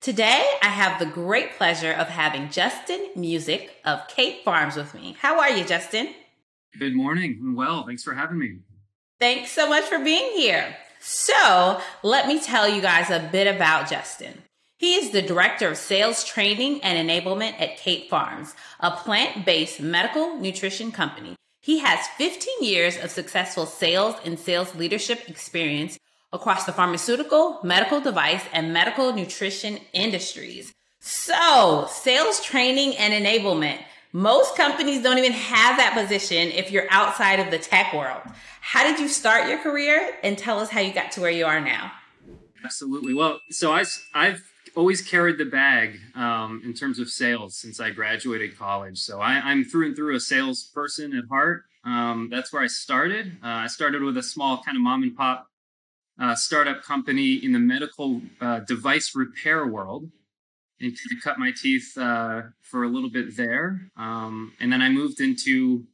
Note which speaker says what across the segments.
Speaker 1: Today, I have the great pleasure of having Justin Musiek of Cape Farms with me. How are you, Justin?
Speaker 2: Good morning. I'm well. Thanks for having me.
Speaker 1: Thanks so much for being here. So, let me tell you guys a bit about Justin. He is the Director of Sales Training and Enablement at Cape Farms, a plant-based medical nutrition company. He has 15 years of successful sales and sales leadership experience across the pharmaceutical, medical device, and medical nutrition industries. So, sales training and enablement. Most companies don't even have that position if you're outside of the tech world. How did you start your career? And tell us how you got to where you are now.
Speaker 2: Absolutely. Well, so I've always carried the bag in terms of sales since I graduated college. So I'm through and through a salesperson at heart. That's where I started. I started with a small kind of mom and pop startup company in the medical device repair world, and kind of cut my teeth for a little bit there. And then I moved into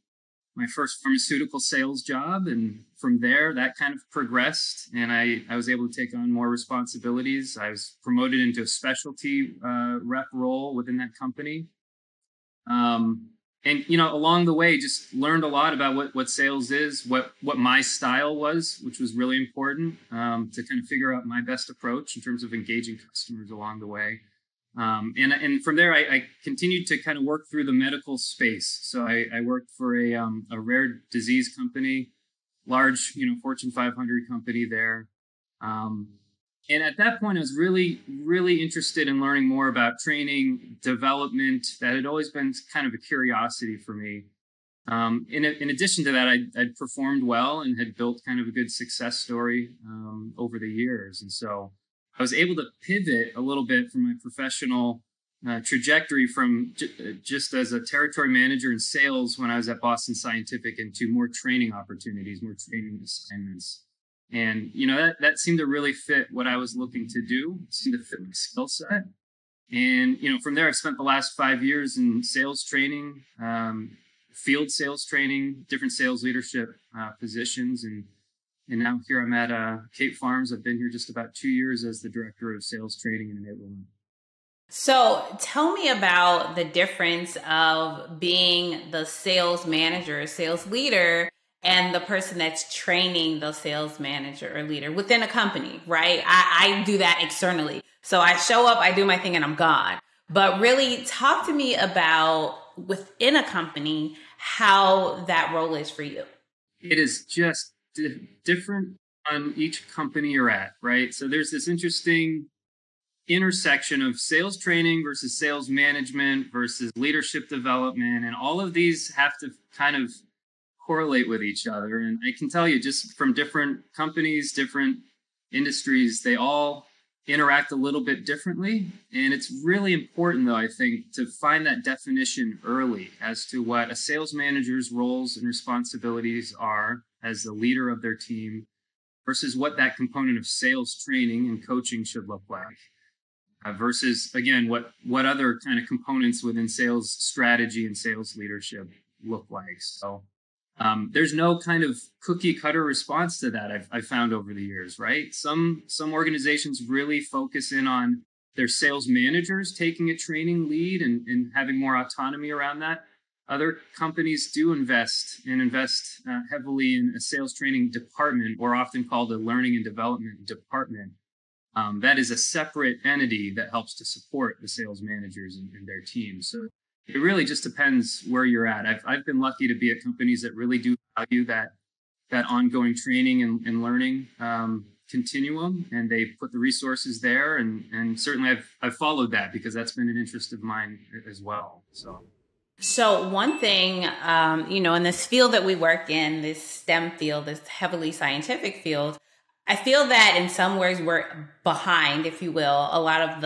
Speaker 2: my first pharmaceutical sales job. And from there, that kind of progressed. And I was able to take on more responsibilities. I was promoted into a specialty rep role within that company. And, along the way, just learned a lot about what sales is, what my style was, which was really important to kind of figure out my best approach in terms of engaging customers along the way. And from there, I continued to kind of work through the medical space. So I worked for a rare disease company, large, Fortune 500 company there. And at that point, I was really, really interested in learning more about training, development. That had always been kind of a curiosity for me. In addition to that, I'd performed well and had built kind of a good success story over the years. And so I was able to pivot a little bit from my professional trajectory from just as a territory manager in sales when I was at Boston Scientific into more training opportunities, more training assignments. And, that seemed to really fit what I was looking to do. It seemed to fit my skill set. And, from there, I've spent the last 5 years in sales training, field sales training, different sales leadership positions. And now here I'm at Cape Farms. I've been here just about 2 years as the Director of Sales Training and Enablement.
Speaker 1: So tell me about the difference of being the sales manager, sales leader, and the person that's training the sales manager or leader within a company, right? I do that externally. So I show up, I do my thing, and I'm gone. But really talk to me about within a company, how that role is for you.
Speaker 2: It is just different on each company you're at, right? So there's this interesting intersection of sales training versus sales management versus leadership development. And all of these have to kind of correlate with each other. And I can tell you just from different companies, different industries, they all interact a little bit differently. And it's really important, though, I think, to find that definition early as to what a sales manager's roles and responsibilities are as the leader of their team versus what that component of sales training and coaching should look like. Versus, again, what other kind of components within sales strategy and sales leadership look like. So there's no kind of cookie cutter response to that I've found over the years, right? Some organizations really focus in on their sales managers taking a training lead and having more autonomy around that. Other companies do invest heavily in a sales training department, or often called a learning and development department. That is a separate entity that helps to support the sales managers and their teams. So it really just depends where you're at. I've been lucky to be at companies that really do value that ongoing training and learning continuum, and they put the resources there. And certainly I've followed that because that's been an interest of mine as well.
Speaker 1: So one thing, in this field that we work in, this STEM field, this heavily scientific field, I feel that in some ways we're behind, if you will, a lot of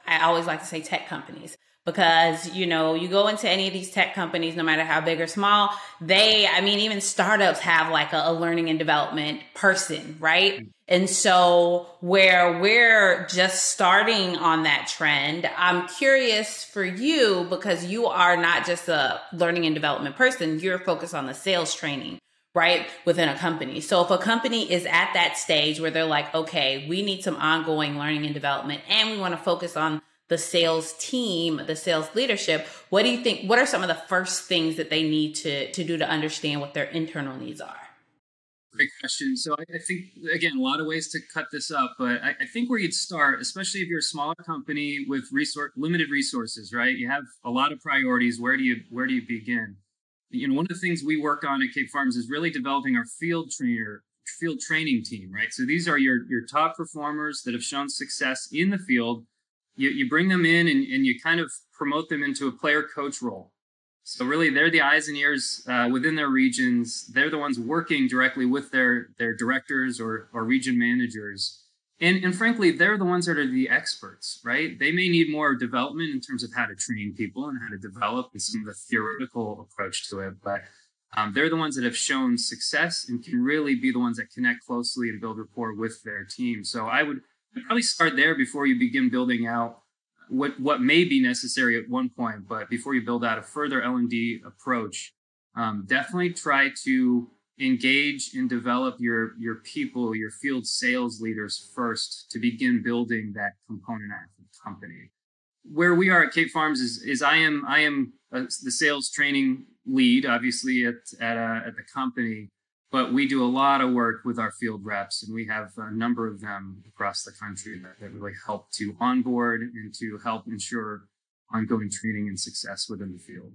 Speaker 1: I always like to say tech companies. Because, you go into any of these tech companies, no matter how big or small, even startups have like a learning and development person, right? And so where we're just starting on that trend, I'm curious for you, because you are not just a learning and development person, you're focused on the sales training, right, within a company. So if a company is at that stage where they're like, okay, we need some ongoing learning and development, and we want to focus on the sales team, the sales leadership, what do you think, what are some of the first things that they need to do to understand what their internal needs are?
Speaker 2: Great question. So I think, again, a lot of ways to cut this up, but I think where you'd start, especially if you're a smaller company with limited resources, right? You have a lot of priorities. Where do you begin? One of the things we work on at Cape Farms is really developing our field training team, right? So these are your top performers that have shown success in the field. You bring them in and you kind of promote them into a player coach role. So really, they're the eyes and ears within their regions. They're the ones working directly with their directors or region managers. And frankly, they're the ones that are the experts, right? They may need more development in terms of how to train people and how to develop and some of the theoretical approach to it. But they're the ones that have shown success and can really be the ones that connect closely and build rapport with their team. So I'd probably start there before you begin building out what may be necessary at one point, but before you build out a further L&D approach, definitely try to engage and develop your people, your field sales leaders first to begin building that component of the company. Where we are at Cape Farms is I am the sales training lead, obviously at the company. But we do a lot of work with our field reps, and we have a number of them across the country that really help to onboard and to help ensure ongoing training and success within the field.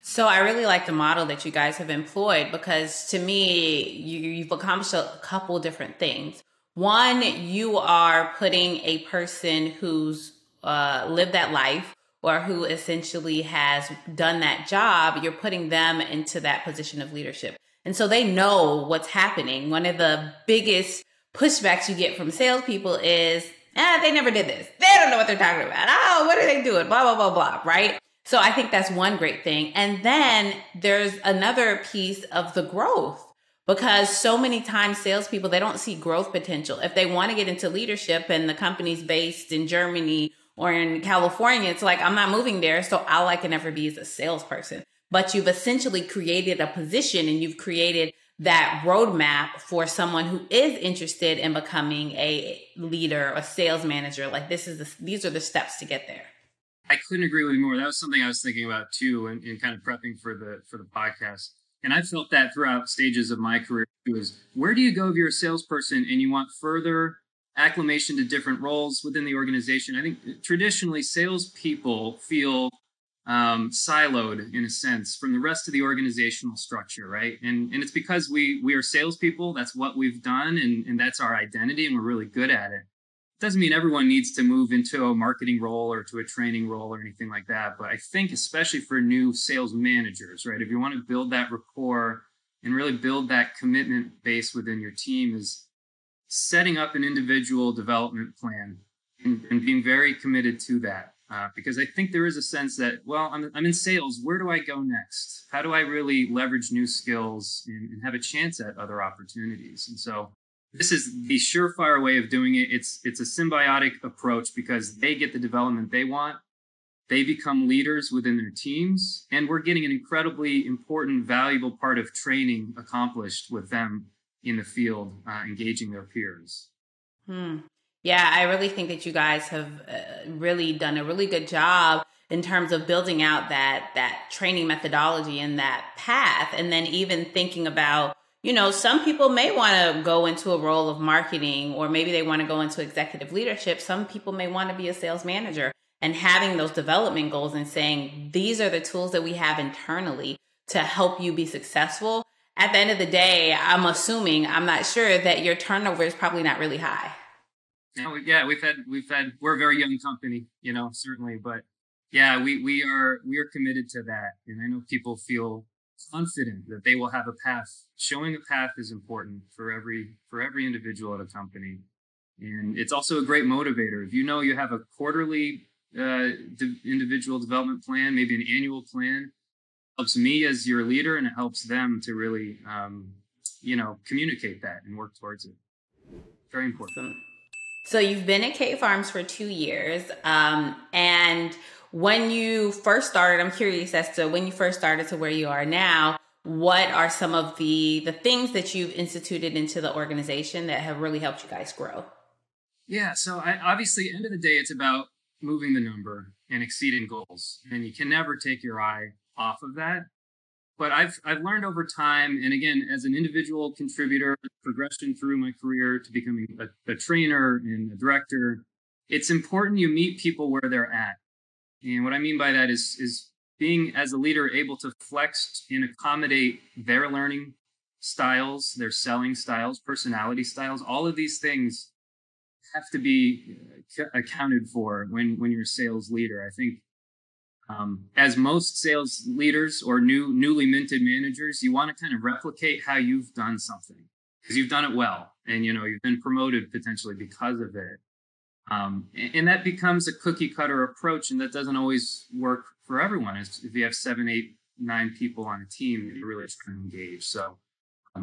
Speaker 1: So I really like the model that you guys have employed, because to me, you've accomplished a couple different things. One, you are putting a person who's lived that life or who essentially has done that job, you're putting them into that position of leadership. And so they know what's happening. One of the biggest pushbacks you get from salespeople is, they never did this. They don't know what they're talking about. Oh, what are they doing? Blah, blah, blah, blah, right? So I think that's one great thing. And then there's another piece of the growth, because so many times salespeople, they don't see growth potential. If they want to get into leadership and the company's based in Germany or in California, it's like, I'm not moving there, so all I can ever be is a salesperson. But you've essentially created a position and you've created that roadmap for someone who is interested in becoming a leader, a sales manager. Like these are the steps to get there.
Speaker 2: I couldn't agree with you more. That was something I was thinking about too, and kind of prepping for the podcast. And I felt that throughout stages of my career was, where do you go if you're a salesperson and you want further acclimation to different roles within the organization? I think traditionally salespeople feel siloed in a sense from the rest of the organizational structure, right? And it's because we are salespeople. That's what we've done, and that's our identity, and we're really good at it. It doesn't mean everyone needs to move into a marketing role or to a training role or anything like that. But I think especially for new sales managers, right? If you want to build that rapport and really build that commitment base within your team, is setting up an individual development plan and being very committed to that. Because I think there is a sense that, well, I'm in sales. Where do I go next? How do I really leverage new skills and have a chance at other opportunities? And so this is the surefire way of doing it. It's a symbiotic approach, because they get the development they want. They become leaders within their teams, and we're getting an incredibly important, valuable part of training accomplished with them in the field, engaging their peers.
Speaker 1: Yeah, I really think that you guys have really done a really good job in terms of building out that training methodology and that path. And then even thinking about, some people may want to go into a role of marketing, or maybe they want to go into executive leadership. Some people may want to be a sales manager, and having those development goals and saying, these are the tools that we have internally to help you be successful. At the end of the day, I'm not sure that your turnover is probably not really high.
Speaker 2: Yeah, we're a very young company, certainly, but yeah, we are committed to that. And I know people feel confident that they will have a path. Showing a path is important for every individual at a company. And it's also a great motivator. If you have a quarterly individual development plan, maybe an annual plan, it helps me as your leader, and it helps them to really, communicate that and work towards it. Very important.
Speaker 1: So you've been at Cape Farms for 2 years. And when you first started, I'm curious as to when you first started to where you are now, what are some of the things that you've instituted into the organization that have really helped you guys grow?
Speaker 2: Yeah. So obviously, end of the day, it's about moving the number and exceeding goals. And you can never take your eye off of that. But I've learned over time, and again, as an individual contributor, progression through my career to becoming a trainer and a director, it's important you meet people where they're at. And what I mean by that is being, as a leader, able to flex and accommodate their learning styles, their selling styles, personality styles. All of these things have to be accounted for when you're a sales leader. I think as most sales leaders or newly minted managers, you want to kind of replicate how you've done something because you've done it well, and you've been promoted potentially because of it. And that becomes a cookie cutter approach, and that doesn't always work for everyone. If you have 7, 8, 9 people on a team, you're really trying to engage. So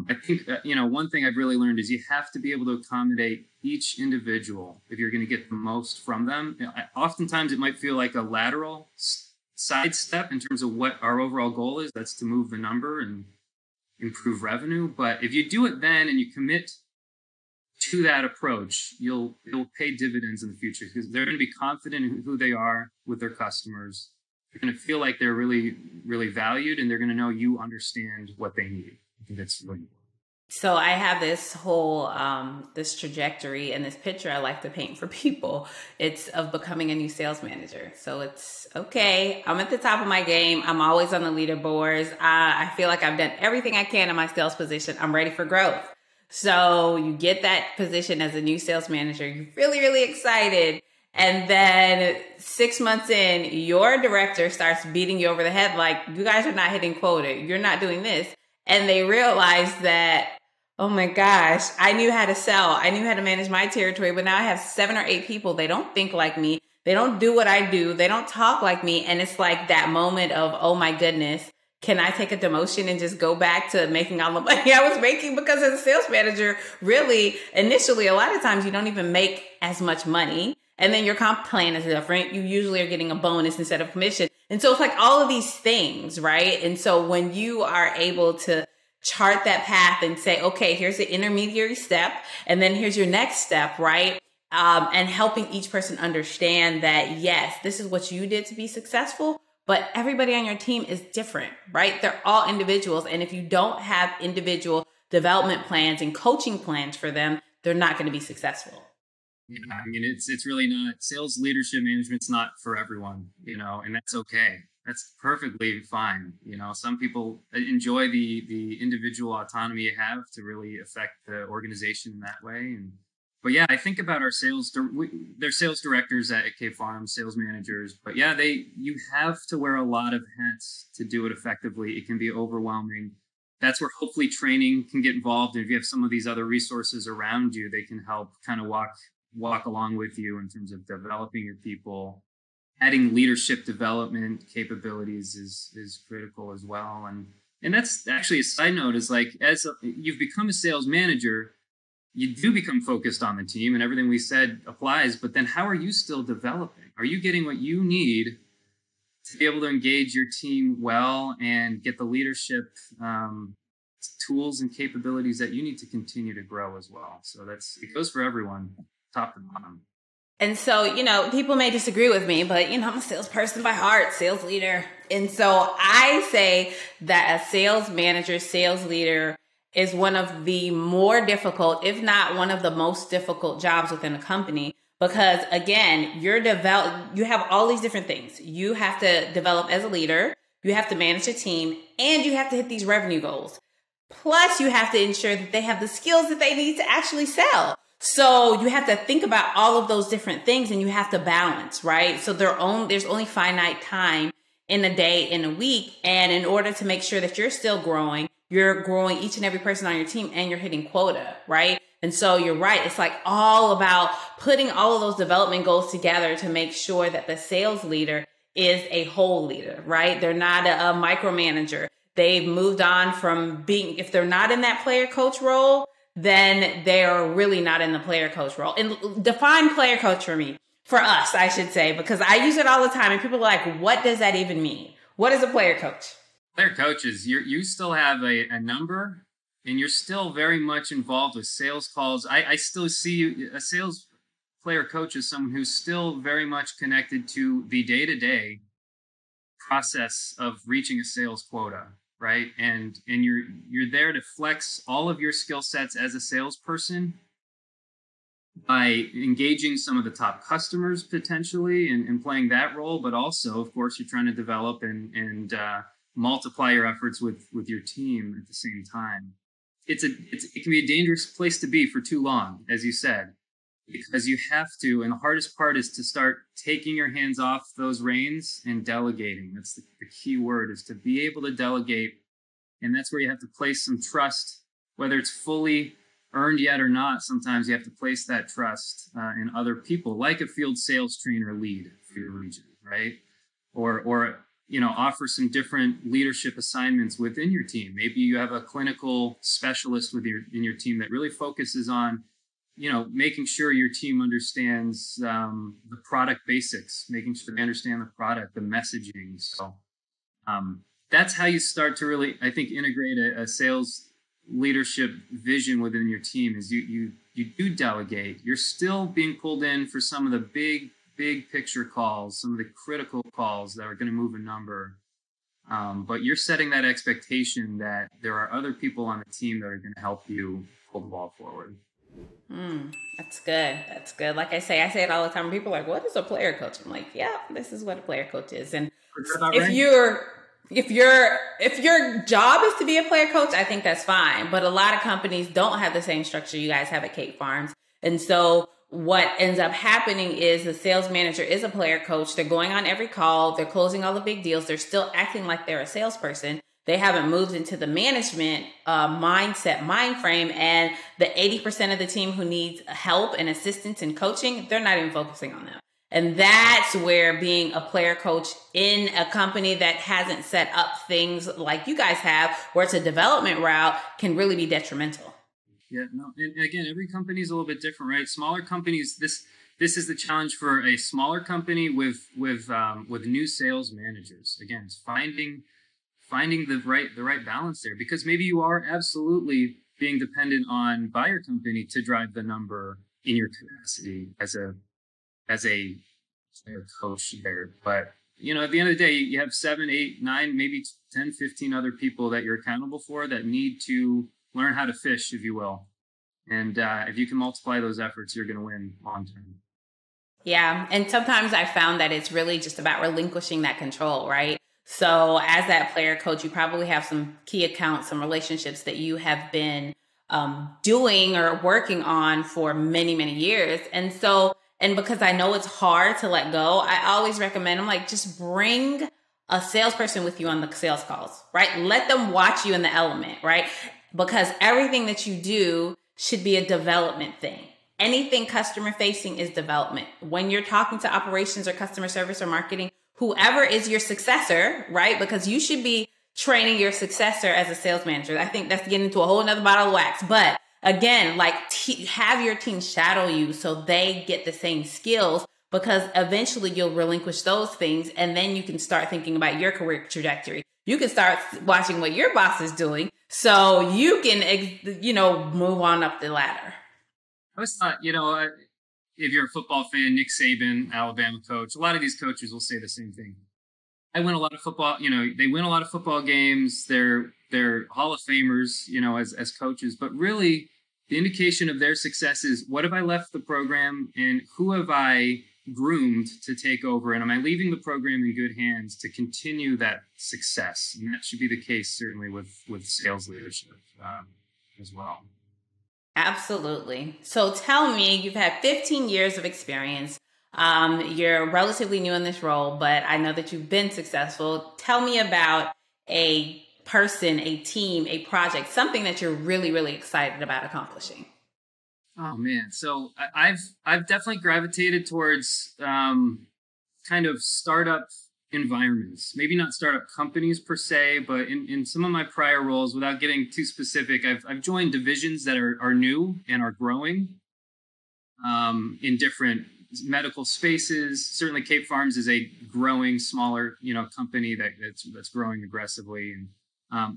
Speaker 2: I think one thing I've really learned is you have to be able to accommodate each individual if you're going to get the most from them. Oftentimes it might feel like a lateral sidestep in terms of what our overall goal is. That's to move the number and improve revenue. But if you do it then and you commit to that approach, it'll pay dividends in the future because they're going to be confident in who they are with their customers. They're going to feel like they're really, really valued, and they're going to know you understand what they need. I think that's really important.
Speaker 1: So I have this whole, this trajectory and this picture I like to paint for people. It's of becoming a new sales manager. So it's okay. I'm at the top of my game. I'm always on the leaderboards. I feel like I've done everything I can in my sales position. I'm ready for growth. So you get that position as a new sales manager. You're really, really excited. And then 6 months in, your director starts beating you over the head like, you guys are not hitting quota. You're not doing this. And they realize that, oh my gosh, I knew how to sell. I knew how to manage my territory, but now I have 7 or 8 people. They don't think like me. They don't do what I do. They don't talk like me. And it's like that moment of, oh my goodness, can I take a demotion and just go back to making all the money I was making? Because as a sales manager, really, initially, a lot of times you don't even make as much money. And then your comp plan is different. You usually are getting a bonus instead of commission. And so it's like all of these things, right? And so when you are able to chart that path and say, okay, here's the intermediary step, and then here's your next step, right? And helping each person understand that, yes, this is what you did to be successful, but everybody on your team is different, right? They're all individuals. And if you don't have individual development plans and coaching plans for them, they're not going to be successful.
Speaker 2: Yeah, I mean, it's really not. Sales leadership management's not for everyone, and that's okay. That's perfectly fine. Some people enjoy the individual autonomy you have to really affect the organization in that way. But yeah, I think about our they're sales directors at K Farms, sales managers. But yeah, you have to wear a lot of hats to do it effectively. It can be overwhelming. That's where hopefully training can get involved. And if you have some of these other resources around you, they can help kind of walk along with you in terms of developing your people. Adding leadership development capabilities is critical as well. And that's actually a side note is like, you've become a sales manager, you do become focused on the team and everything we said applies, but then how are you still developing? Are you getting what you need to be able to engage your team well and get the leadership tools and capabilities that you need to continue to grow as well? So it goes for everyone, top to bottom.
Speaker 1: And so, people may disagree with me, but, I'm a salesperson by heart, sales leader. And so I say that a sales manager, sales leader is one of the more difficult, if not one of the most difficult jobs within a company. Because again, you have all these different things. You have to develop as a leader, you have to manage a team, and you have to hit these revenue goals. Plus, you have to ensure that they have the skills that they need to actually sell. So you have to think about all of those different things and you have to balance, right? So there's only finite time in a day, in a week. And in order to make sure that you're still growing, you're growing each and every person on your team and you're hitting quota, right? And so you're right. It's like all about putting all of those development goals together to make sure that the sales leader is a whole leader, right? They're not a micromanager. They've moved on from if they're not in that player coach role, then they're really not in the player coach role. And define player coach for us, I should say, because I use it all the time and people are like, what does that even mean? What is a player coach?
Speaker 2: Player coaches, you still have a number, and you're still very much involved with sales calls. I still see you, a sales player coach is someone who's still very much connected to the day-to-day process of reaching a sales quota, right? And you're there to flex all of your skill sets as a salesperson by engaging some of the top customers potentially and playing that role, but also, of course, you're trying to develop and multiply your efforts with your team at the same time. It can be a dangerous place to be for too long, as you said, because you have to, and the hardest part is to start taking your hands off those reins and delegating. That's the key word, is to be able to delegate. And that's where you have to place some trust, whether it's fully earned yet or not. Sometimes you have to place that trust in other people, like a field sales trainer lead for your region, right? Or offer some different leadership assignments within your team. Maybe you have a clinical specialist in your team that really focuses on, making sure your team understands the product basics, making sure they understand the product, the messaging. So that's how you start to really, I think, integrate a sales leadership vision within your team. Is you do delegate. You're still being pulled in for some of the big picture calls, some of the critical calls that are going to move a number. But you're setting that expectation that there are other people on the team that are going to help you pull the ball forward.
Speaker 1: That's good. That's good. Like I say it all the time. People are like, what is a player coach? I'm like, yeah, this is what a player coach is. And if your job is to be a player coach, I think that's fine. But a lot of companies don't have the same structure you guys have at Kate Farms. And so what ends up happening is the sales manager is a player coach. They're going on every call. They're closing all the big deals. They're still acting like they're a salesperson. They haven't moved into the management mindset, mind frame. And the 80% of the team who needs help and assistance and coaching, they're not even focusing on them. And that's where being a player coach in a company that hasn't set up things like you guys have, where it's a development route, can really be detrimental.
Speaker 2: Yeah, no, and again, every company is a little bit different, right? Smaller companies, this is the challenge for a smaller company with new sales managers. Again, it's finding the right balance there, because maybe you are absolutely being dependent on by your company to drive the number in your capacity as a player coach there. But at the end of the day, you have 7, 8, 9, maybe 10, 15 other people that you're accountable for that need to learn how to fish, if you will. And if you can multiply those efforts, you're going to win long term.
Speaker 1: Yeah. And sometimes I found that it's really just about relinquishing that control, right? So as that player coach, you probably have some key accounts, some relationships that you have been doing or working on for many, many years. And because I know it's hard to let go, I always recommend, I'm like, just bring a salesperson with you on the sales calls, right? Let them watch you in the element, right? Because everything that you do should be a development thing. Anything customer facing is development. When you're talking to operations or customer service or marketing, whoever is your successor, right? Because you should be training your successor as a sales manager. I think that's getting into a whole nother bottle of wax. But again, have your team shadow you so they get the same skills, because eventually you'll relinquish those things. And then you can start thinking about your career trajectory. You can start watching what your boss is doing so you can, move on up the ladder.
Speaker 2: I always thought, if you're a football fan, Nick Saban, Alabama coach, a lot of these coaches will say the same thing. I win a lot of football, they win a lot of football games. They're Hall of Famers, as coaches, but really the indication of their success is, what have I left the program and who have I groomed to take over? And am I leaving the program in good hands to continue that success? And that should be the case, certainly with sales leadership as well.
Speaker 1: Absolutely. So tell me, you've had 15 years of experience. You're relatively new in this role, but I know that you've been successful. Tell me about a person, a team, a project, something that you're really, really excited about accomplishing.
Speaker 2: Oh man. So I've definitely gravitated towards kind of startup environments, maybe not startup companies per se, but in some of my prior roles, without getting too specific, I've joined divisions that are new and are growing in different medical spaces. Certainly Cape Farms is a growing, smaller, company that's growing aggressively. And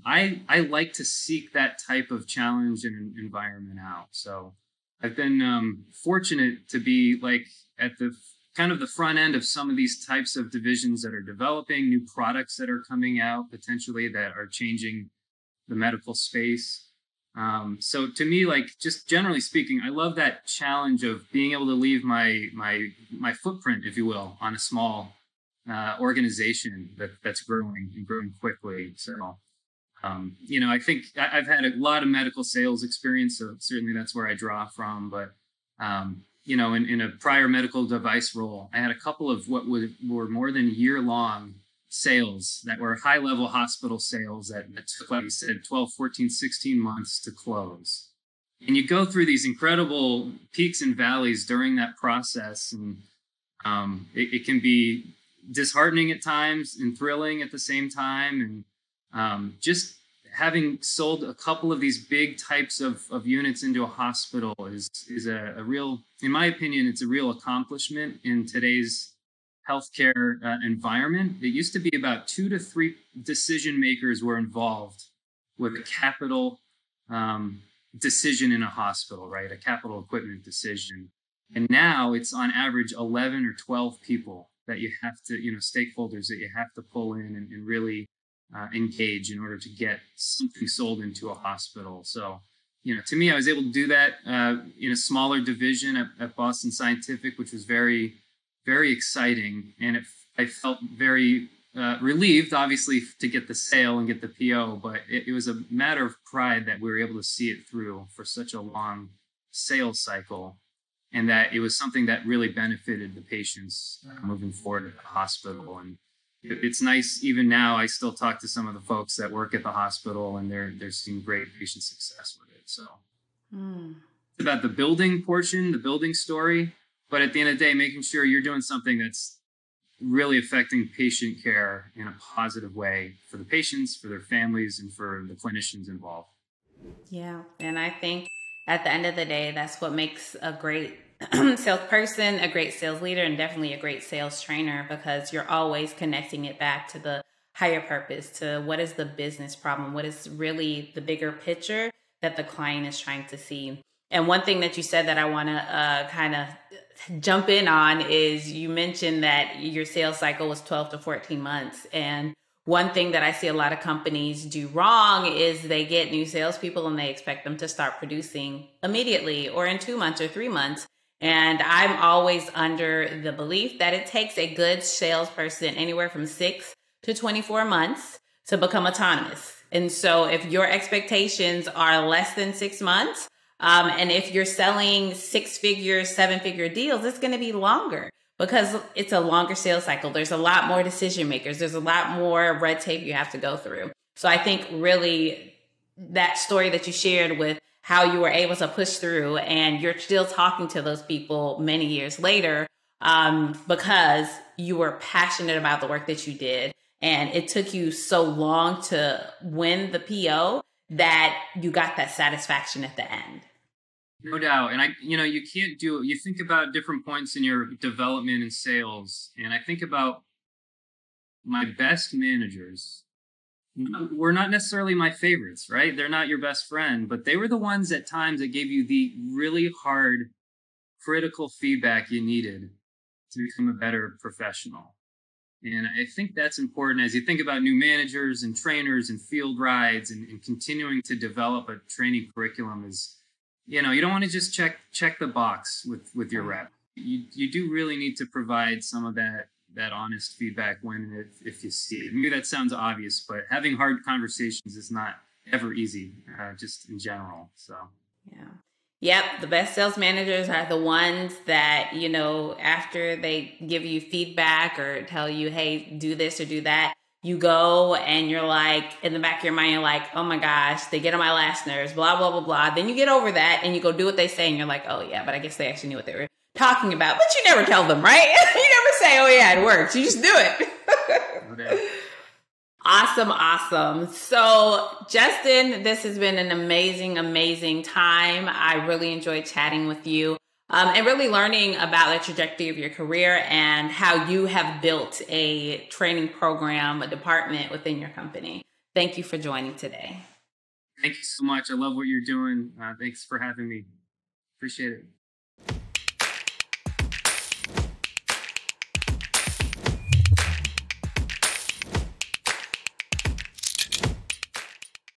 Speaker 2: I like to seek that type of challenge and environment out. So I've been fortunate to be like at the kind of the front end of some of these types of divisions that are developing new products that are coming out potentially that are changing the medical space. So to me, like just generally speaking, I love that challenge of being able to leave my footprint, if you will, on a small organization that's growing and growing quickly. So I think I've had a lot of medical sales experience, so certainly that's where I draw from. But in a prior medical device role, I had a couple of what were more than year-long sales that were high-level hospital sales that took, like you said, 12, 14, 16 months to close. And you go through these incredible peaks and valleys during that process, and it can be disheartening at times and thrilling at the same time. And just having sold a couple of these big types of units into a hospital is a real, in my opinion, it's a real accomplishment in today's healthcare environment. It used to be about 2 to 3 decision makers were involved with a capital decision in a hospital, right? A capital equipment decision. And now it's on average 11 or 12 people that you have to, stakeholders that you have to pull in and really engage in order to get something sold into a hospital. So, to me, I was able to do that in a smaller division at Boston Scientific, which was very, very exciting. And I felt very relieved, obviously, to get the sale and get the PO, but it was a matter of pride that we were able to see it through for such a long sales cycle, and that it was something that really benefited the patients moving forward at the hospital. And it's nice, even now, I still talk to some of the folks that work at the hospital, and they're seeing great patient success with it. So it's about the building portion, the building story, but at the end of the day, making sure you're doing something that's really affecting patient care in a positive way for the patients, for their families, and for the clinicians involved.
Speaker 1: Yeah. And I think at the end of the day, that's what makes a great salesperson, a great sales leader, and definitely a great sales trainer, because you're always connecting it back to the higher purpose, to what is the business problem, what is really the bigger picture that the client is trying to see. And one thing that you said that I want to kind of jump in on is you mentioned that your sales cycle was 12 to 14 months. And one thing that I see a lot of companies do wrong is they get new salespeople and they expect them to start producing immediately or in 2 months or 3 months. And I'm always under the belief that it takes a good salesperson anywhere from 6 to 24 months to become autonomous. And so if your expectations are less than 6 months, and if you're selling 6-figure, 7-figure deals, it's going to be longer because it's a longer sales cycle. There's a lot more decision makers. There's a lot more red tape you have to go through. So I think really that story that you shared with how you were able to push through, and you're still talking to those people many years later because you were passionate about the work that you did. And it took you so long to win the PO that you got that satisfaction at the end.
Speaker 2: No doubt. And you can't you think about different points in your development and sales. And I think about my best managers were not necessarily my favorites, right? They're not your best friend, but they were the ones at times that gave you the really hard, critical feedback you needed to become a better professional. And I think that's important as you think about new managers and trainers and field rides and continuing to develop a training curriculum is, you don't want to just check the box with your rep. You do really need to provide some of that honest feedback if you see it. Maybe that sounds obvious, but having hard conversations is not ever easy, just in general. So,
Speaker 1: yeah. Yep. The best sales managers are the ones that, after they give you feedback or tell you, hey, do this or do that, you go and you're like, in the back of your mind, you're like, oh my gosh, they get on my last nerves, blah, blah, blah, blah. Then you get over that and you go do what they say and you're like, oh yeah, but I guess they actually knew what they were talking about. But you never tell them, right? You never say, oh yeah, it works. You just do it.
Speaker 2: Okay.
Speaker 1: Awesome. So, Justin, this has been an amazing, amazing time. I really enjoyed chatting with you. and really learning about the trajectory of your career and how you have built a training program, a department within your company. Thank you for joining today.
Speaker 2: Thank you so much. I love what you're doing. Thanks for having me. Appreciate it.